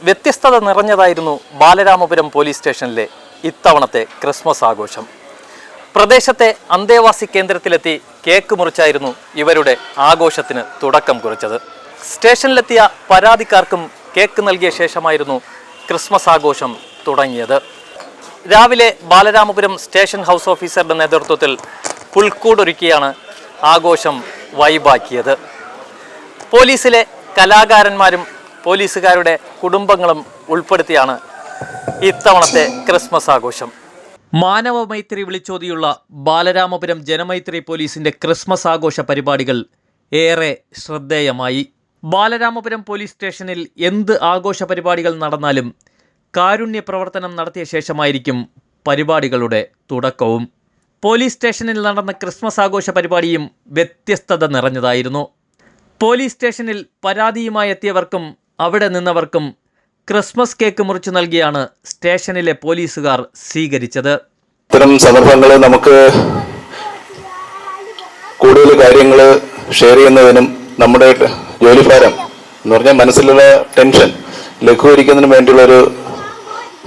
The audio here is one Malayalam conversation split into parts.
വ്യത്യസ്തത നിറഞ്ഞതായിരുന്നു ബാലരാമപുരം പോലീസ് സ്റ്റേഷനിലെ ഇത്തവണത്തെ ക്രിസ്മസ് ആഘോഷം. പ്രദേശത്തെ അന്തേവാസി കേന്ദ്രത്തിലെത്തി കേക്ക് മുറിച്ചായിരുന്നു ഇവരുടെ ആഘോഷത്തിന് തുടക്കം കുറിച്ചത്. സ്റ്റേഷനിലെത്തിയ പരാതിക്കാർക്കും കേക്ക് നൽകിയ ശേഷമായിരുന്നു ക്രിസ്മസ് ആഘോഷം തുടങ്ങിയത്. രാവിലെ ബാലരാമപുരം സ്റ്റേഷൻ ഹൗസ് ഓഫീസറുടെ നേതൃത്വത്തിൽ പുൽക്കൂടൊരുക്കിയാണ് ആഘോഷം വൈബാക്കിയത്. പോലീസിലെ കലാകാരന്മാരും പോലീസുകാരുടെ കുടുംബങ്ങളും ഉൾപ്പെടുത്തിയാണ് ഇത്തവണത്തെ ക്രിസ്മസ് ആഘോഷം. മാനവമൈത്രി വിളിച്ചോതിയുള്ള ബാലരാമപുരം ജനമൈത്രി പോലീസിന്റെ ക്രിസ്മസ് ആഘോഷ പരിപാടികൾ ഏറെ ശ്രദ്ധേയമായി. ബാലരാമപുരം പോലീസ് സ്റ്റേഷനിൽ എന്ത് ആഘോഷ പരിപാടികൾ നടന്നാലും കാരുണ്യ പ്രവർത്തനം നടത്തിയ ശേഷമായിരിക്കും പരിപാടികളുടെ തുടക്കവും. പോലീസ് സ്റ്റേഷനിൽ നടന്ന ക്രിസ്മസ് ആഘോഷ പരിപാടിയും വ്യത്യസ്തത നിറഞ്ഞതായിരുന്നു. പോലീസ് സ്റ്റേഷനിൽ പരാതിയുമായി എത്തിയവർക്കും അവിടെ നിന്നവർക്കും ക്രിസ്മസ് കേക്ക് മുറിച്ചു നൽകിയാണ് സ്റ്റേഷനിലെ പോലീസുകാർ സ്വീകരിച്ചത്. ഇത്തരം സന്ദർഭങ്ങളിൽ നമുക്ക് കൂടുതൽ കാര്യങ്ങൾ ഷെയർ ചെയ്യുന്നതിനും നമ്മുടെ ജോലിഭാരം എന്ന് പറഞ്ഞാൽ മനസ്സിലുള്ള ടെൻഷൻ ലഘൂകരിക്കുന്നതിനും വേണ്ടിയുള്ളൊരു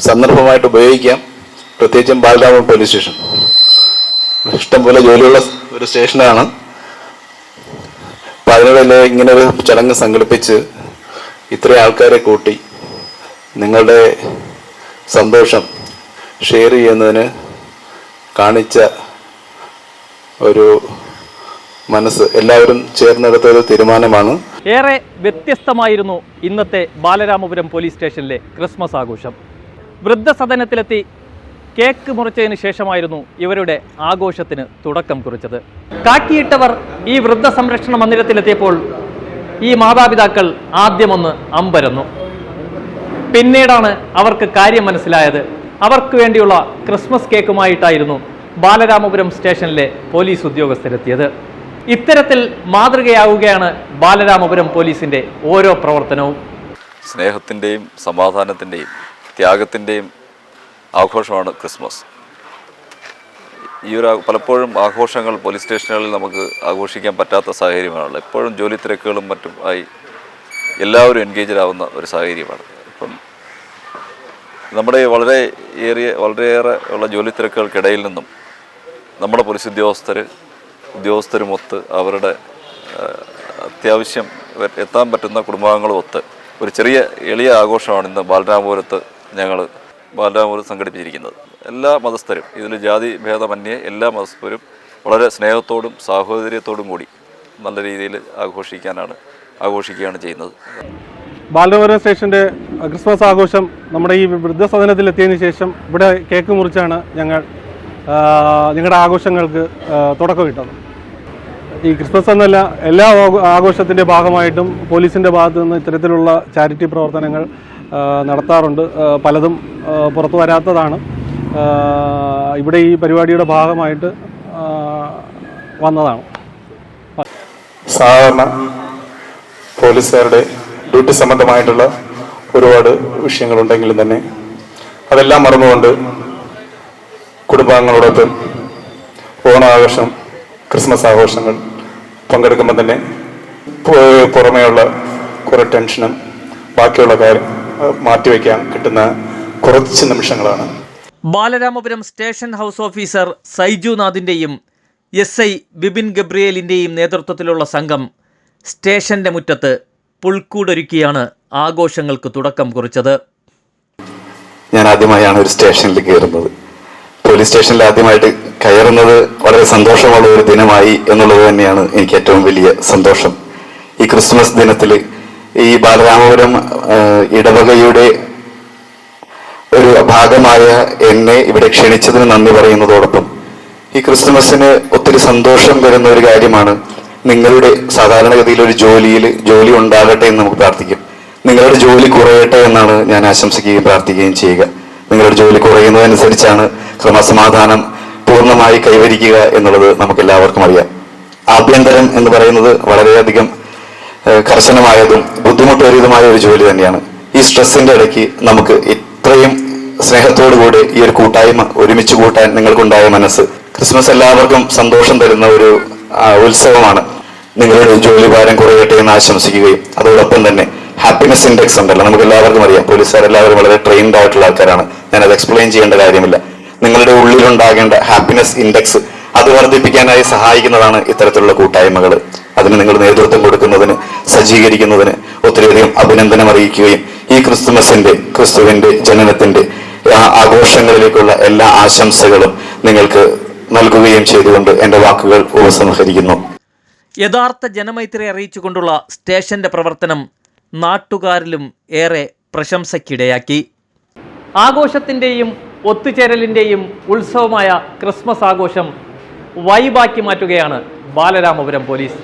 സന്ദർഭമായിട്ട് ഉപയോഗിക്കാം. പ്രത്യേകിച്ചും ബാലരാമപുരം പോലീസ് സ്റ്റേഷൻ ഇഷ്ടംപോലെ ജോലിയുള്ള ഒരു സ്റ്റേഷനാണ്. അപ്പം അതിനിടയിൽ ഇങ്ങനൊരു ചടങ്ങ് സംഘടിപ്പിച്ച് ഇത്രയും ആൾക്കാരെ കൂട്ടി നിങ്ങളുടെ സന്തോഷം ഷെയർ ചെയ്യുന്നതിന് കാണിച്ച ഒരു മനസ്സ് എല്ലാവരും ചേർന്നെടുത്ത ഒരു തീരുമാനമാണ്. ഏറെ വ്യത്യസ്തമായിരുന്നു ഇന്നത്തെ ബാലരാമപുരം പോലീസ് സ്റ്റേഷനിലെ ക്രിസ്മസ് ആഘോഷം. വൃദ്ധസദനത്തിലെത്തി കേക്ക് മുറിച്ചതിന് ശേഷമായിരുന്നു ഇവരുടെ ആഘോഷത്തിന് തുടക്കം കുറിച്ചത്. കാക്കിയിട്ടവർ ഈ വൃദ്ധസംരക്ഷണ മന്ദിരത്തിലെത്തിയപ്പോൾ ഈ മാതാപിതാക്കൾ ആദ്യമൊന്ന് അമ്പരന്നു. പിന്നീടാണ് അവർക്ക് കാര്യം മനസ്സിലായത്. അവർക്ക് വേണ്ടിയുള്ള ക്രിസ്മസ് കേക്കുമായിട്ടായിരുന്നു ബാലരാമപുരം സ്റ്റേഷനിലെ പോലീസ് ഉദ്യോഗസ്ഥരെത്തിയത്. ഇത്തരത്തിൽ മാതൃകയാവുകയാണ് ബാലരാമപുരം പോലീസിന്റെ ഓരോ പ്രവർത്തനവും. സ്നേഹത്തിൻ്റെയും സമാധാനത്തിൻ്റെയും ത്യാഗത്തിൻ്റെയും ആഘോഷമാണ് ക്രിസ്മസ്. പലപ്പോഴും ആഘോഷങ്ങൾ പോലീസ് സ്റ്റേഷനുകളിൽ നമുക്ക് ആഘോഷിക്കാൻ പറ്റാത്ത സാഹചര്യമാണല്ലോ. എപ്പോഴും ജോലി തിരക്കുകളും മറ്റും ആയി എല്ലാവരും എൻഗേജഡ് ആവുന്ന ഒരു സാഹചര്യമാണ്. ഇപ്പം നമ്മുടെ വളരെയേറെ ഉള്ള ജോലി തിരക്കുകൾക്കിടയിൽ നിന്നും നമ്മുടെ പോലീസ് ഉദ്യോഗസ്ഥരുമൊത്ത് അവരുടെ അത്യാവശ്യം എത്താൻ പറ്റുന്ന കുടുംബാംഗങ്ങളും ഒത്ത് ഒരു ചെറിയ എളിയ ആഘോഷമാണ് ഇന്ന് ബാലരാമപുരത്ത് സംഘടിപ്പിച്ചിരിക്കുന്നത്. എല്ലാ മതസ്ഥരും, ഇതിൽ ജാതി ഭേദമന്യേ എല്ലാ മതസ്ഥരും വളരെ സ്നേഹത്തോടും സാഹോദര്യത്തോടും കൂടി നല്ല രീതിയിൽ ആഘോഷിക്കുകയാണ് ചെയ്യുന്നത്. ബാലരാമപുരം സ്റ്റേഷൻ്റെ ക്രിസ്മസ് ആഘോഷം നമ്മുടെ ഈ വൃദ്ധസദനത്തിലെത്തിയതിനു ശേഷം ഇവിടെ കേക്ക് മുറിച്ചാണ് ഞങ്ങളുടെ ആഘോഷങ്ങൾക്ക് തുടക്കമിട്ടത്. ഈ ക്രിസ്മസ് എന്നല്ല, എല്ലാ ആഘോഷത്തിൻ്റെ ഭാഗമായിട്ടും പോലീസിൻ്റെ ഭാഗത്തു നിന്ന് ഇത്തരത്തിലുള്ള ചാരിറ്റി പ്രവർത്തനങ്ങൾ നടത്താറുണ്ട്. പലതും പുറത്തു വരാത്തതാണ്. ഇവിടെ ഈ പരിപാടിയുടെ ഭാഗമായിട്ട് വന്നതാണ്. സാധാരണ പോലീസുകാരുടെ ഡ്യൂട്ടി സംബന്ധമായിട്ടുള്ള ഒരുപാട് വിഷയങ്ങളുണ്ടെങ്കിലും തന്നെ അതെല്ലാം മറന്നുകൊണ്ട് കുടുംബാംഗങ്ങളോടൊപ്പം ഓണാഘോഷം, ക്രിസ്മസ് ആഘോഷങ്ങൾ പങ്കെടുക്കുമ്പോൾ തന്നെ പുറമേയുള്ള കുറേ ടെൻഷനും ബാക്കിയുള്ള കാര്യം മാറ്റിവെക്കാൻ കിട്ടുന്ന കുറച്ച് നിമിഷങ്ങളാണ്. ബാലരാമപുരം സ്റ്റേഷൻ ഹൗസ് ഓഫീസർ സൈജുനാഥിൻ്റെയും SI ബിബിൻ ഗബ്രിയേലിൻ്റെയും നേതൃത്വത്തിലുള്ള സംഘം സ്റ്റേഷന്റെ മുറ്റത്ത് പുൽക്കൂടൊരുക്കിയാണ് ആഘോഷങ്ങൾക്ക് തുടക്കം കുറിച്ചത്. ഞാൻ ആദ്യമായാണ് ഒരു സ്റ്റേഷനിൽ കയറുന്നത്. പോലീസ് സ്റ്റേഷനിൽ ആദ്യമായിട്ട് കയറുന്നത് വളരെ സന്തോഷമുള്ള ഒരു ദിനമായി എന്നുള്ളത് തന്നെയാണ് എനിക്ക് ഏറ്റവും വലിയ സന്തോഷം. ഈ ക്രിസ്മസ് ദിനത്തിൽ ഈ ബാലരാമപുരം ഇടവകയുടെ ഒരു ഭാഗമായ എന്നെ ഇവിടെ ക്ഷണിച്ചതിന് നന്ദി പറയുന്നതോടൊപ്പം ഈ ക്രിസ്മസിന് ഒത്തിരി സന്തോഷം വരുന്ന ഒരു കാര്യമാണ്. നിങ്ങളുടെ സാധാരണഗതിയിൽ ഒരു ജോലി ഉണ്ടാകട്ടെ എന്ന് നമുക്ക് പ്രാർത്ഥിക്കും. നിങ്ങളുടെ ജോലി കുറയട്ടെ എന്നാണ് ഞാൻ ആശംസിക്കുകയും പ്രാർത്ഥിക്കുകയും ചെയ്യുക. നിങ്ങളുടെ ജോലി കുറയുന്നതനുസരിച്ചാണ് ക്രമസമാധാനം പൂർണ്ണമായി കൈവരിക്കുക എന്നുള്ളത് നമുക്കെല്ലാവർക്കും അറിയാം. ആഭ്യന്തരം എന്ന് പറയുന്നത് വളരെയധികം കർശനമായതും ബുദ്ധിമുട്ടേറിയതുമായ ഒരു ജോലി തന്നെയാണ്. ഈ സ്ട്രെസ്സിന്റെ ഇടയ്ക്ക് നമുക്ക് ഇത്രയും സ്നേഹത്തോടുകൂടി ഈ ഒരു കൂട്ടായ്മ ഒരുമിച്ച് കൂട്ടാൻ നിങ്ങൾക്കുണ്ടായ മനസ്സ്, ക്രിസ്മസ് എല്ലാവർക്കും സന്തോഷം തരുന്ന ഒരു ഉത്സവമാണ്. നിങ്ങളുടെ ജോലി ഭാരം കുറയട്ടെ എന്ന് ആശംസിക്കുകയും അതോടൊപ്പം തന്നെ ഹാപ്പിനെസ് ഇൻഡെക്സ് ഉണ്ടല്ലോ, നമുക്ക് എല്ലാവർക്കും അറിയാം. പോലീസുകാരെല്ലാവരും വളരെ ട്രെയിൻഡ് ആയിട്ടുള്ള ആൾക്കാരാണ്, ഞാനത് എക്സ്പ്ലെയിൻ ചെയ്യേണ്ട കാര്യമില്ല. നിങ്ങളുടെ ഉള്ളിലുണ്ടാകേണ്ട ഹാപ്പിനെസ് ഇൻഡെക്സ് അത് വർദ്ധിപ്പിക്കാനായി സഹായിക്കുന്നതാണ് ഇത്തരത്തിലുള്ള കൂട്ടായ്മകൾ. അതിന് നിങ്ങൾ നേതൃത്വം കൊടുക്കുന്നതിന്, സജ്ജീകരിക്കുന്നതിന് ഒത്തിരിയധികം അഭിനന്ദനം അറിയിക്കുകയും ഈ ക്രിസ്തുവിന്റെ ജനനത്തിന്റെ ആഘോഷങ്ങളിലേക്കുള്ള എല്ലാ ആശംസകളും നിങ്ങൾക്ക് നൽകുകയും ചെയ്തുകൊണ്ട് എൻ്റെ വാക്കുകൾ ഉപസംഹരിക്കുന്നു. യഥാർത്ഥ ജനമൈത്രി അറിയിച്ചുകൊണ്ടുള്ള സ്റ്റേഷന്റെ പ്രവർത്തനം നാട്ടുകാരിലും ഏറെ പ്രശംസയ്ക്കിടയാക്കി. ആഘോഷത്തിൻ്റെയും ഒത്തുചേരലിൻ്റെയും ഉത്സവമായ ക്രിസ്മസ് ആഘോഷം വൈബാക്കി മാറ്റുകയാണ് ബാലരാമപുരം പോലീസ്.